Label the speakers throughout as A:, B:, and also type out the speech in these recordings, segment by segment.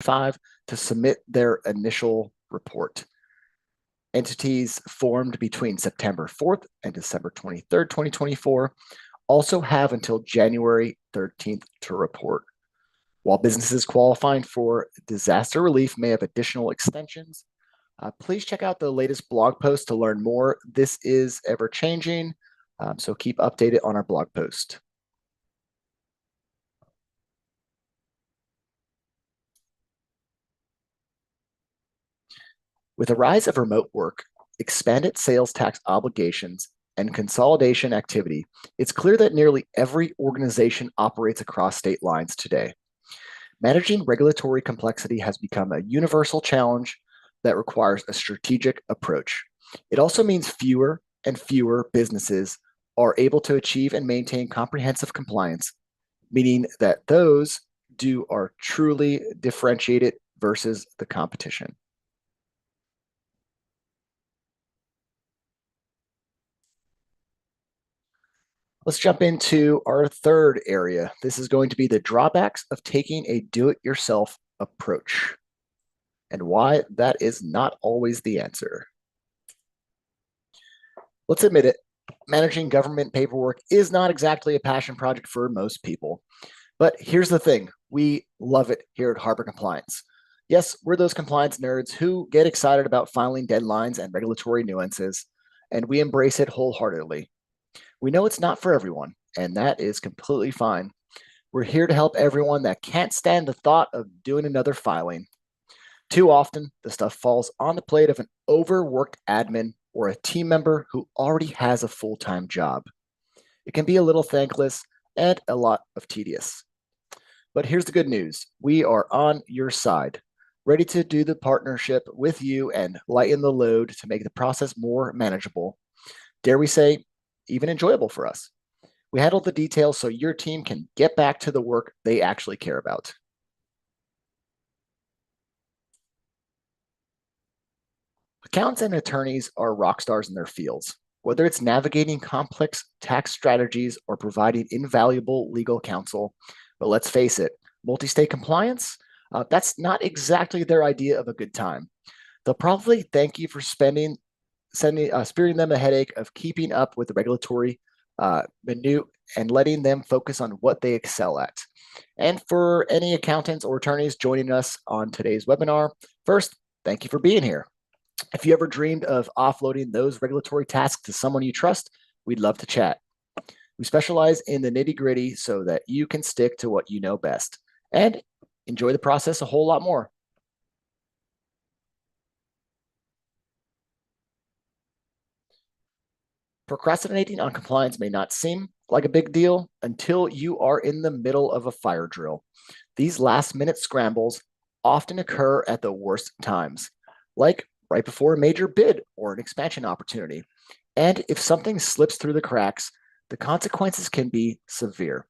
A: to submit their initial report. Entities formed between September 4th and December 23rd, 2024 also have until January 13th to report. While businesses qualifying for disaster relief may have additional extensions, please check out the latest blog post to learn more. This is ever changing, so keep updated on our blog post. With the rise of remote work, expanded sales tax obligations, and consolidation activity, it's clear that nearly every organization operates across state lines today. Managing regulatory complexity has become a universal challenge that requires a strategic approach. It also means fewer and fewer businesses are able to achieve and maintain comprehensive compliance, meaning that those are truly differentiated versus the competition. Let's jump into our third area. This is going to be the drawbacks of taking a do-it-yourself approach and why that is not always the answer. Let's admit it, managing government paperwork is not exactly a passion project for most people. But here's the thing, we love it here at Harbor Compliance. Yes, we're those compliance nerds who get excited about filing deadlines and regulatory nuances, and we embrace it wholeheartedly. We know it's not for everyone, and that is completely fine. We're here to help everyone that can't stand the thought of doing another filing. Too often, the stuff falls on the plate of an overworked admin or a team member who already has a full-time job. It can be a little thankless and a lot of tedious. But here's the good news. We are on your side, ready to do the partnership with you and lighten the load to make the process more manageable. Dare we say, even enjoyable for us. We handle the details so your team can get back to the work they actually care about. Accountants and attorneys are rock stars in their fields. Whether it's navigating complex tax strategies or providing invaluable legal counsel, but let's face it, multi-state compliance, that's not exactly their idea of a good time. They'll probably thank you for sparing them a headache of keeping up with the regulatory minute and letting them focus on what they excel at. And for any accountants or attorneys joining us on today's webinar, first, thank you for being here. If you ever dreamed of offloading those regulatory tasks to someone you trust, we'd love to chat. We specialize in the nitty-gritty so that you can stick to what you know best and enjoy the process a whole lot more. Procrastinating on compliance may not seem like a big deal until you are in the middle of a fire drill. These last-minute scrambles often occur at the worst times, like right before a major bid or an expansion opportunity. And if something slips through the cracks, the consequences can be severe.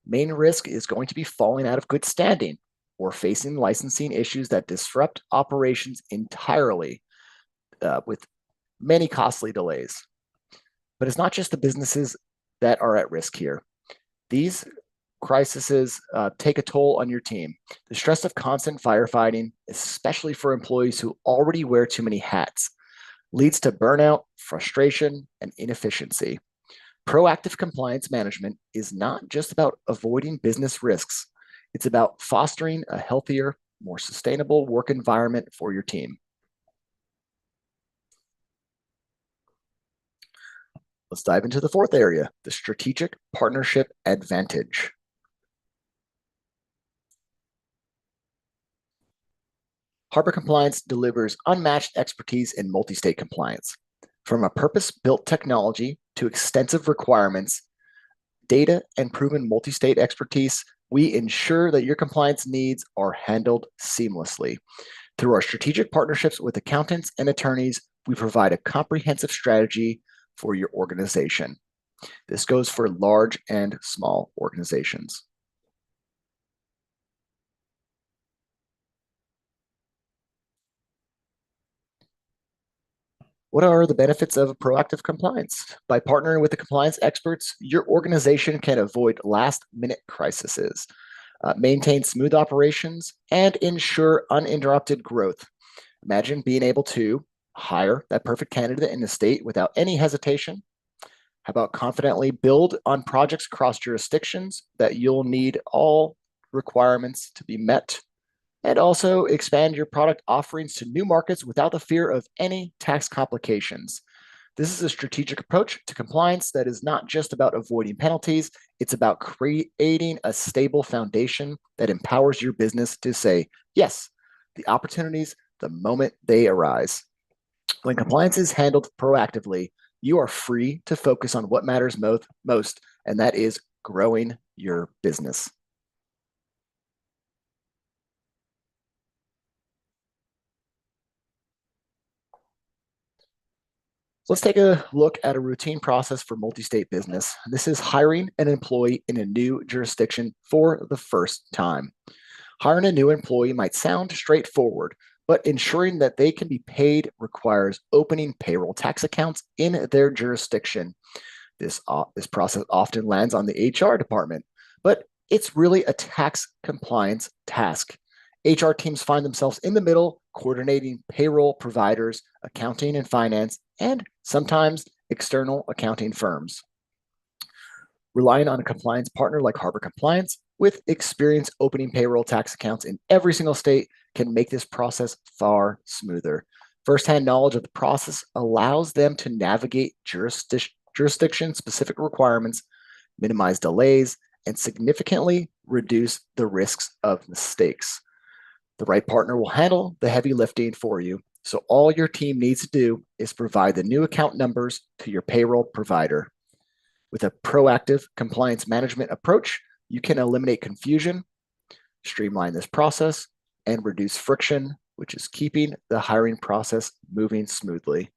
A: Main risk is going to be falling out of good standing or facing licensing issues that disrupt operations entirely with many costly delays. But it's not just the businesses that are at risk here. These crises take a toll on your team. The stress of constant firefighting, especially for employees who already wear too many hats, leads to burnout, frustration, and inefficiency. Proactive compliance management is not just about avoiding business risks. It's about fostering a healthier, more sustainable work environment for your team. Let's dive into the fourth area, the strategic partnership advantage. Harbor Compliance delivers unmatched expertise in multi-state compliance. From a purpose-built technology to extensive requirements, data, and proven multi-state expertise, we ensure that your compliance needs are handled seamlessly. Through our strategic partnerships with accountants and attorneys, we provide a comprehensive strategy for your organization. This goes for large and small organizations. What are the benefits of proactive compliance? By partnering with the compliance experts, your organization can avoid last-minute crises. maintain smooth operations, and ensure uninterrupted growth. Imagine being able to hire that perfect candidate in the state without any hesitation. How about confidently build on projects across jurisdictions that you'll need all requirements to be met, and also expand your product offerings to new markets without the fear of any tax complications. This is a strategic approach to compliance that is not just about avoiding penalties, it's about creating a stable foundation that empowers your business to say yes, the opportunities the moment they arise. When compliance is handled proactively, you are free to focus on what matters most, and that is growing your business. Let's take a look at a routine process for multi-state business. This is hiring an employee in a new jurisdiction for the first time. Hiring a new employee might sound straightforward, but ensuring that they can be paid requires opening payroll tax accounts in their jurisdiction. This process often lands on the HR department, but it's really a tax compliance task. HR teams find themselves in the middle, coordinating payroll providers, accounting and finance, and sometimes external accounting firms. Relying on a compliance partner like Harbor Compliance with experience opening payroll tax accounts in every single state can make this process far smoother. Firsthand knowledge of the process allows them to navigate jurisdiction-specific requirements, minimize delays, and significantly reduce the risks of mistakes. The right partner will handle the heavy lifting for you, so all your team needs to do is provide the new account numbers to your payroll provider. With a proactive compliance management approach, you can eliminate confusion, streamline this process, and reduce friction, which is keeping the hiring process moving smoothly.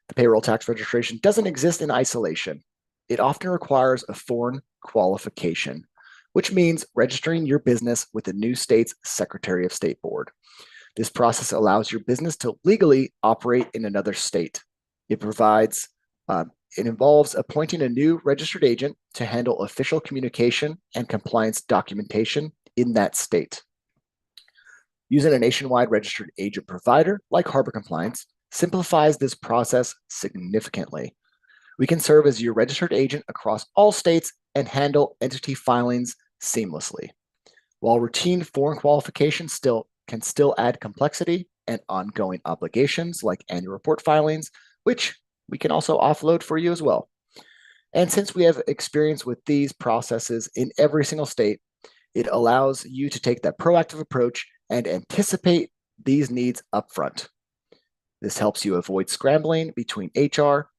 A: The payroll tax registration doesn't exist in isolation. It often requires a foreign qualification, which means registering your business with the new state's Secretary of State Board. This process allows your business to legally operate in another state. It involves appointing a new registered agent to handle official communication and compliance documentation in that state. Using a nationwide registered agent provider like Harbor Compliance simplifies this process significantly. We can serve as your registered agent across all states and handle entity filings seamlessly. While routine foreign qualifications can still add complexity and ongoing obligations like annual report filings, which we can also offload for you as well. And since we have experience with these processes in every single state, it allows you to take that proactive approach and anticipate these needs upfront. This helps you avoid scrambling between HR,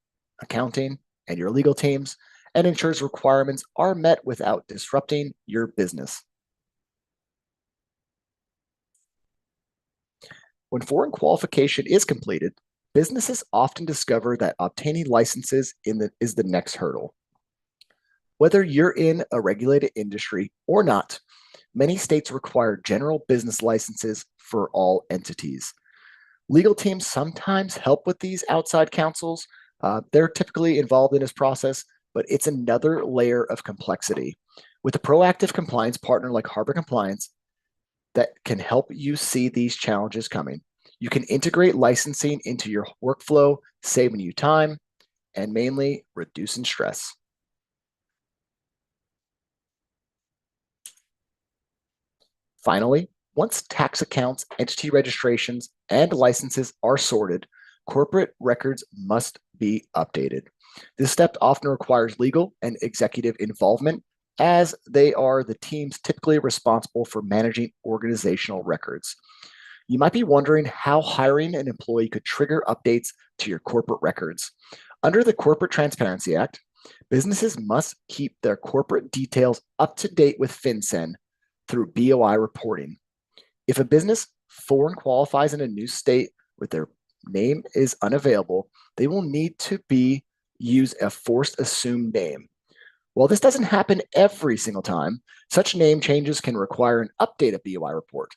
A: accounting, and your legal teams, and ensures requirements are met without disrupting your business. When foreign qualification is completed, businesses often discover that obtaining licenses is the next hurdle. Whether you're in a regulated industry or not, many states require general business licenses for all entities. Legal teams sometimes help with these outside counsels. They're typically involved in this process, but it's another layer of complexity. With a proactive compliance partner like Harbor Compliance that can help you see these challenges coming, you can integrate licensing into your workflow, saving you time and mainly reducing stress. Finally, once tax accounts, entity registrations, and licenses are sorted, corporate records must be updated. This step often requires legal and executive involvement, as they are the teams typically responsible for managing organizational records. You might be wondering how hiring an employee could trigger updates to your corporate records. Under the Corporate Transparency Act, businesses must keep their corporate details up to date with FinCEN through BOI reporting. If a business foreign qualifies in a new state where their name is unavailable, they will need to use a forced assumed name. While this doesn't happen every single time, such name changes can require an updated BOI report.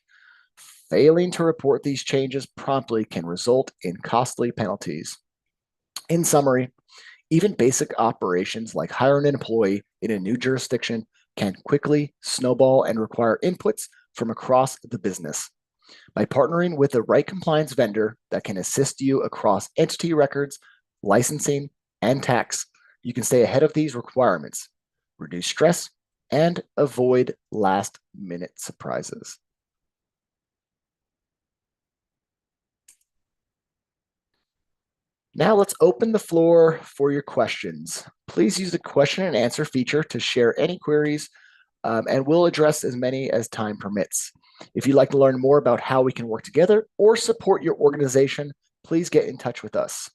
A: Failing to report these changes promptly can result in costly penalties. In summary, Even basic operations like hiring an employee in a new jurisdiction can quickly snowball and require inputs from across the business. By partnering with the right compliance vendor that can assist you across entity records, licensing, and tax, you can stay ahead of these requirements, reduce stress, and avoid last minute surprises. Now let's open the floor for your questions. Please use the question and answer feature to share any queries, and we'll address as many as time permits. If you'd like to learn more about how we can work together or support your organization, please get in touch with us.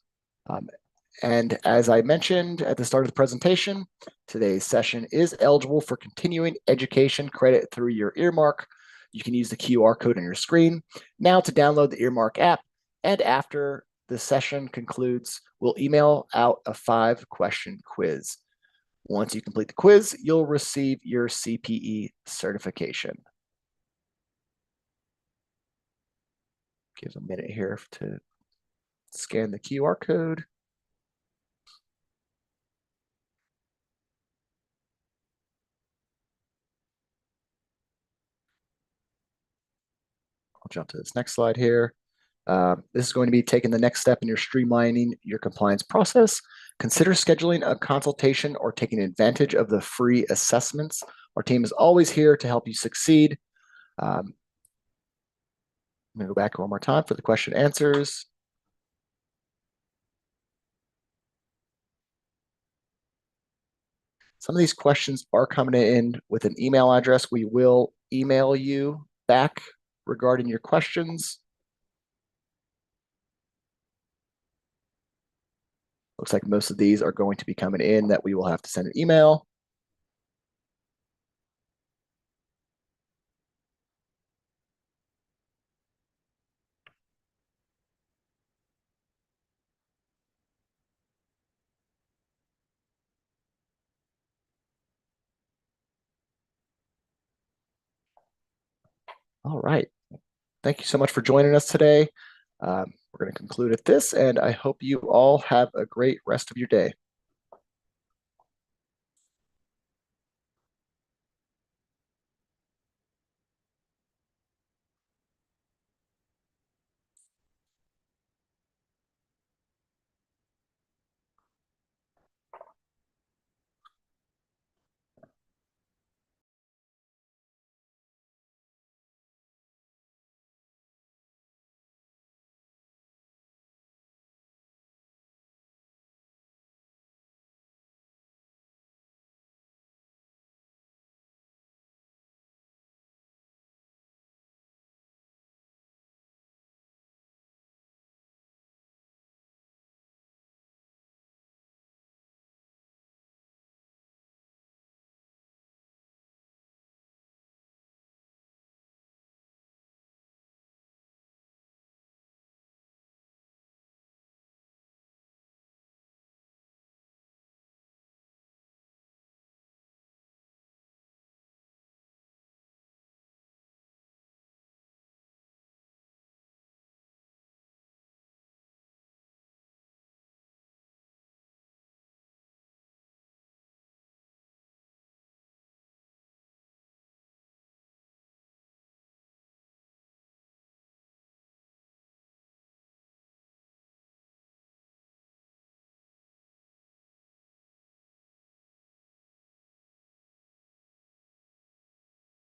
A: And as I mentioned at the start of the presentation, today's session is eligible for continuing education credit through your Earmark. You can use the QR code on your screen now to download the Earmark app. And after the session concludes, we'll email out a 5-question quiz. Once you complete the quiz, you'll receive your CPE certification. Give a minute here to scan the QR code. I'll jump to this next slide here. This is going to be taking the next step in your streamlining your compliance process. Consider scheduling a consultation or taking advantage of the free assessments. Our team is always here to help you succeed. I'm going to go back one more time for the question answers. Some of these questions are coming in with an email address. We will email you back regarding your questions. Looks like most of these are going to be coming in that we will have to send an email. All right. Thank you so much for joining us today. We're going to conclude at this, and I hope you all have a great rest of your day.